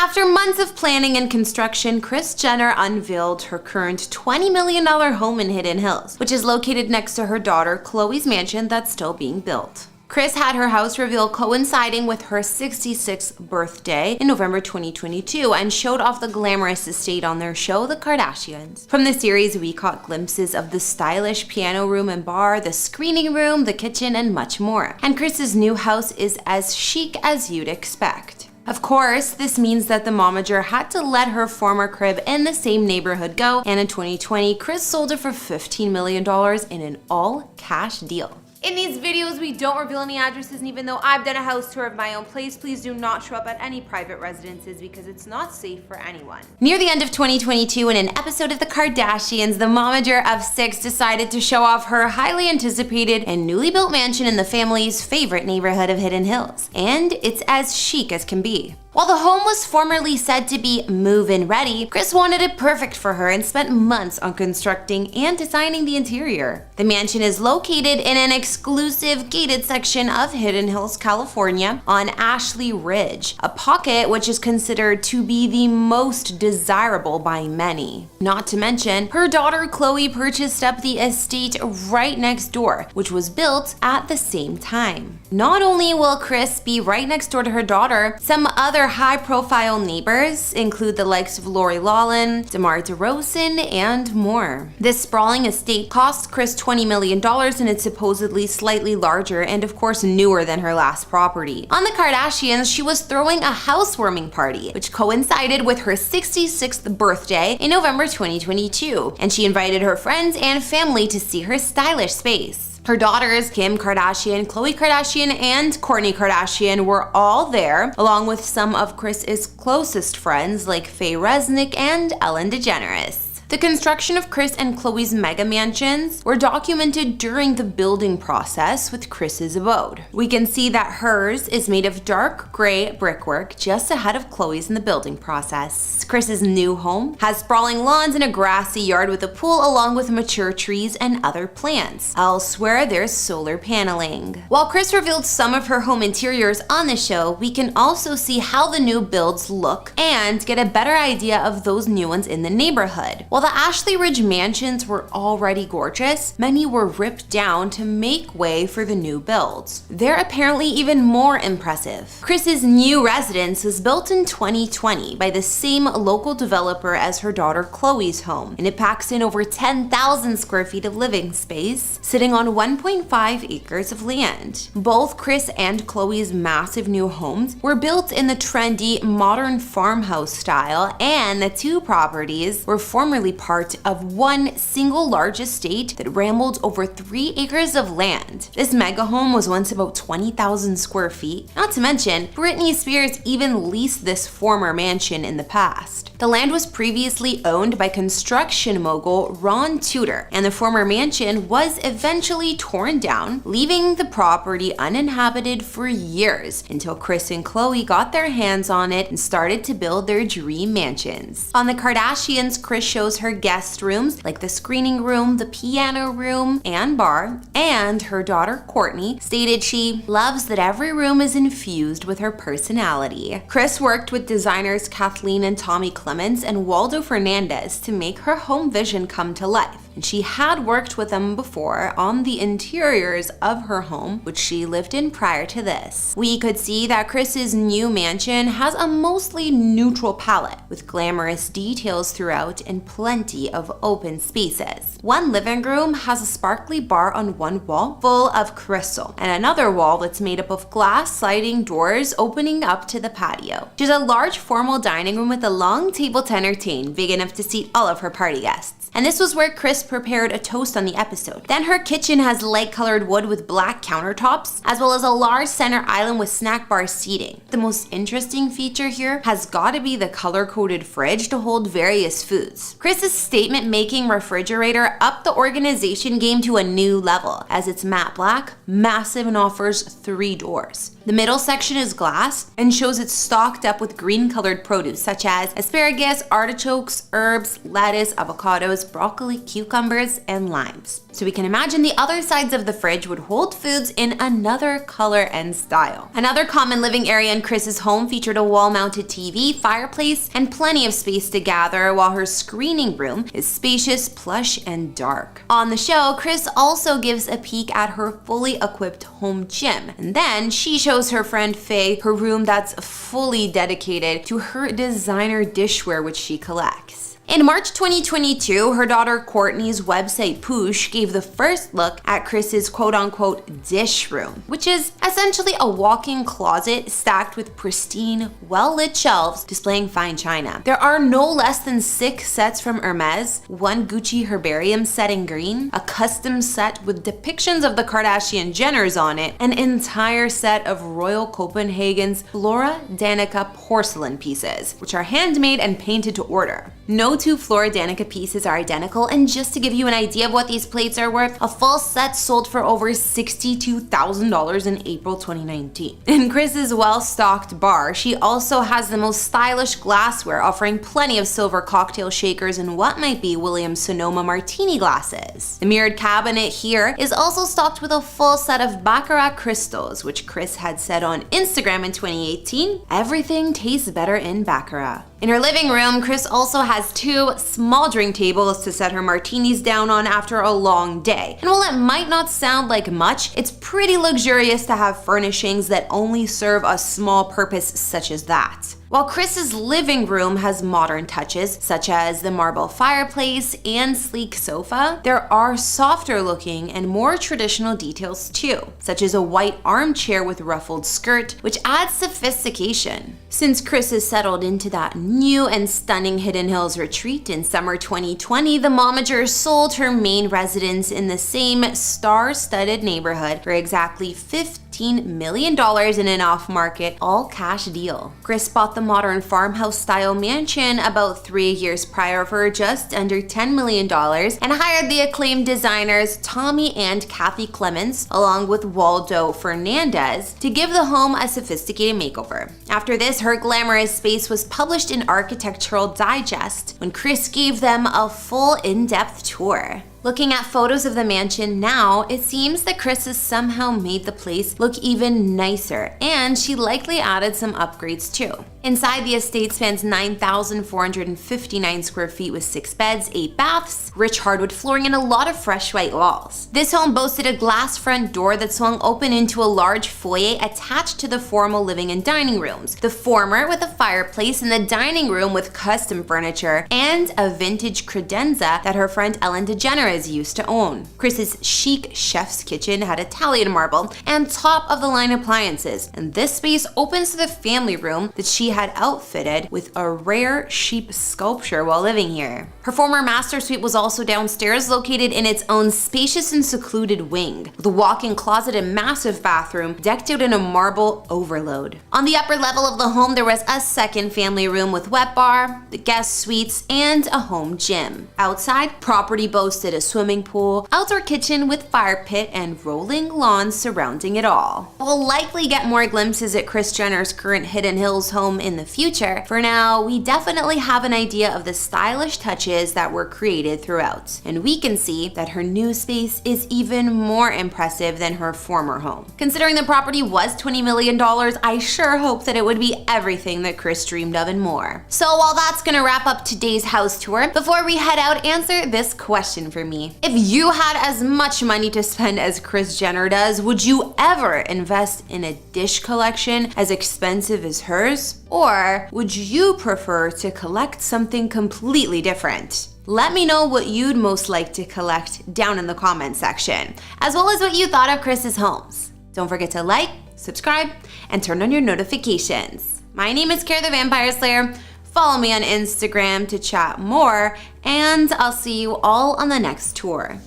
After months of planning and construction, Kris Jenner unveiled her current $20 million home in Hidden Hills, which is located next to her daughter Khloe's mansion that's still being built. Kris had her house reveal coinciding with her 66th birthday in November 2022 and showed off the glamorous estate on their show, The Kardashians. From the series, we caught glimpses of the stylish piano room and bar, the screening room, the kitchen, and much more. And Kris's new house is as chic as you'd expect. Of course, this means that the momager had to let her former crib in the same neighborhood go, and in 2020, Kris sold it for $15 million in an all-cash deal. In these videos, we don't reveal any addresses, and even though I've done a house tour of my own place, please do not show up at any private residences because it's not safe for anyone. Near the end of 2022, in an episode of The Kardashians, the momager of 6 decided to show off her highly anticipated and newly built mansion in the family's favorite neighborhood of Hidden Hills. And it's as chic as can be. While the home was formerly said to be move-in ready, Kris wanted it perfect for her and spent months on constructing and designing the interior. The mansion is located in an exclusive gated section of Hidden Hills, California on Ashley Ridge, a pocket which is considered to be the most desirable by many. Not to mention, her daughter Khloe purchased up the estate right next door, which was built at the same time. Not only will Kris be right next door to her daughter, some other high-profile neighbors include the likes of Lori Loughlin, DeMar DeRozan, and more. This sprawling estate cost Kris $20 million and it's supposedly slightly larger and of course newer than her last property. On The Kardashians, she was throwing a housewarming party, which coincided with her 66th birthday in November 2022, and she invited her friends and family to see her stylish space. Her daughters, Kim Kardashian, Khloe Kardashian, and Kourtney Kardashian were all there, along with some of Kris's closest friends like Faye Resnick and Ellen DeGeneres. The construction of Kris and Khloe's mega mansions were documented during the building process with Kris's abode. We can see that hers is made of dark gray brickwork just ahead of Khloe's in the building process. Kris's new home has sprawling lawns and a grassy yard with a pool along with mature trees and other plants. Elsewhere, there's solar paneling. While Kris revealed some of her home interiors on the show, we can also see how the new builds look and get a better idea of those new ones in the neighborhood. While the Ashley Ridge mansions were already gorgeous, many were ripped down to make way for the new builds. They're apparently even more impressive. Kris's new residence was built in 2020 by the same local developer as her daughter Khloe's home, and it packs in over 10,000 square feet of living space, sitting on 1.5 acres of land. Both Kris and Khloe's massive new homes were built in the trendy modern farmhouse style, and the two properties were formerly part of one single large estate that rambled over 3 acres of land. This mega home was once about 20,000 square feet. Not to mention, Britney Spears even leased this former mansion in the past. The land was previously owned by construction mogul Ron Tudor, and the former mansion was eventually torn down, leaving the property uninhabited for years until Kris and Khloe got their hands on it and started to build their dream mansions. On The Kardashians, Kris shows her guest rooms like the screening room, the piano room, and bar, and her daughter Kourtney stated she loves that every room is infused with her personality. Kris worked with designers Kathleen and Tommy Clements and Waldo Fernandez to make her home vision come to life, and she had worked with them before on the interiors of her home, which she lived in prior to this. We could see that Kris's new mansion has a mostly neutral palette with glamorous details throughout and plenty of open spaces. One living room has a sparkly bar on one wall full of crystal, and another wall that's made up of glass sliding doors opening up to the patio. She's a large formal dining room with a long table to entertain, big enough to seat all of her party guests. And this was where Kris prepared a toast on the episode. Then her kitchen has light-colored wood with black countertops, as well as a large center island with snack bar seating. The most interesting feature here has gotta be the color-coded fridge to hold various foods. Kris's statement-making refrigerator upped the organization game to a new level, as it's matte black, massive, and offers 3 doors. The middle section is glass and shows it's stocked up with green-colored produce such as asparagus, artichokes, herbs, lettuce, avocados, broccoli, cucumbers, cucumbers, and limes. So we can imagine the other sides of the fridge would hold foods in another color and style. Another common living area in Kris's home featured a wall-mounted TV, fireplace, and plenty of space to gather, while her screening room is spacious, plush, and dark. On the show, Kris also gives a peek at her fully equipped home gym, and then she shows her friend Faye her room that's fully dedicated to her designer dishware which she collects. In March 2022, her daughter Courtney's website Poosh gave the first look at Kris's quote-unquote dish room, which is essentially a walk-in closet stacked with pristine, well-lit shelves displaying fine china. There are no less than 6 sets from Hermes, 1 Gucci herbarium set in green, a custom set with depictions of the Kardashian Jenners on it, an entire set of Royal Copenhagen's Flora Danica porcelain pieces, which are handmade and painted to order. No 2 Flora Danica pieces are identical, and just to give you an idea of what these plates are worth, a full set sold for over $62,000 in April 2019. In Kris's well-stocked bar, she also has the most stylish glassware, offering plenty of silver cocktail shakers and what might be Williams-Sonoma martini glasses. The mirrored cabinet here is also stocked with a full set of Baccarat crystals, which Kris had said on Instagram in 2018, "Everything tastes better in Baccarat." In her living room, Kris also has 2 small drink tables to set her martinis down on after a long day. And while it might not sound like much, it's pretty luxurious to have furnishings that only serve a small purpose such as that. While Kris's living room has modern touches, such as the marble fireplace and sleek sofa, there are softer looking and more traditional details too, such as a white armchair with ruffled skirt, which adds sophistication. Since Kris has settled into that new and stunning Hidden Hills retreat in summer 2020, the momager sold her main residence in the same star-studded neighborhood for exactly $15 million in an off-market, all-cash deal. Kris bought the modern farmhouse-style mansion about 3 years prior for just under $10 million and hired the acclaimed designers Tommy and Kathy Clements, along with Waldo Fernandez, to give the home a sophisticated makeover. After this, her glamorous space was published in Architectural Digest when Kris gave them a full in-depth tour. Looking at photos of the mansion now, it seems that Kris has somehow made the place look even nicer, and she likely added some upgrades too. Inside, the estate spans 9,459 square feet with 6 beds, 8 baths, rich hardwood flooring, and a lot of fresh white walls. This home boasted a glass front door that swung open into a large foyer attached to the formal living and dining rooms, the former with a fireplace and the dining room with custom furniture, and a vintage credenza that her friend Ellen DeGeneres used to own. Kris's chic chef's kitchen had Italian marble and top-of-the-line appliances, and this space opens to the family room that she had outfitted with a rare sheep sculpture while living here. Her former master suite was also downstairs, located in its own spacious and secluded wing, with a walk-in closet and massive bathroom decked out in a marble overload. On the upper level of the home, there was a second family room with wet bar, the guest suites, and a home gym. Outside, property boasted a swimming pool, outdoor kitchen with fire pit, and rolling lawns surrounding it all. We'll likely get more glimpses at Kris Jenner's current Hidden Hills home in the future. For now, we definitely have an idea of the stylish touches that were created throughout, and we can see that her new space is even more impressive than her former home. Considering the property was $20 million, I sure hope that it would be everything that Kris dreamed of and more. So while that's gonna wrap up today's house tour, before we head out, answer this question for me. If you had as much money to spend as Kris Jenner does, would you ever invest in a dish collection as expensive as hers? Or would you prefer to collect something completely different? Let me know what you'd most like to collect down in the comment section, as well as what you thought of Kris's homes. Don't forget to like, subscribe, and turn on your notifications. My name is Kara the Vampire Slayer. Follow me on Instagram to chat more, and I'll see you all on the next tour.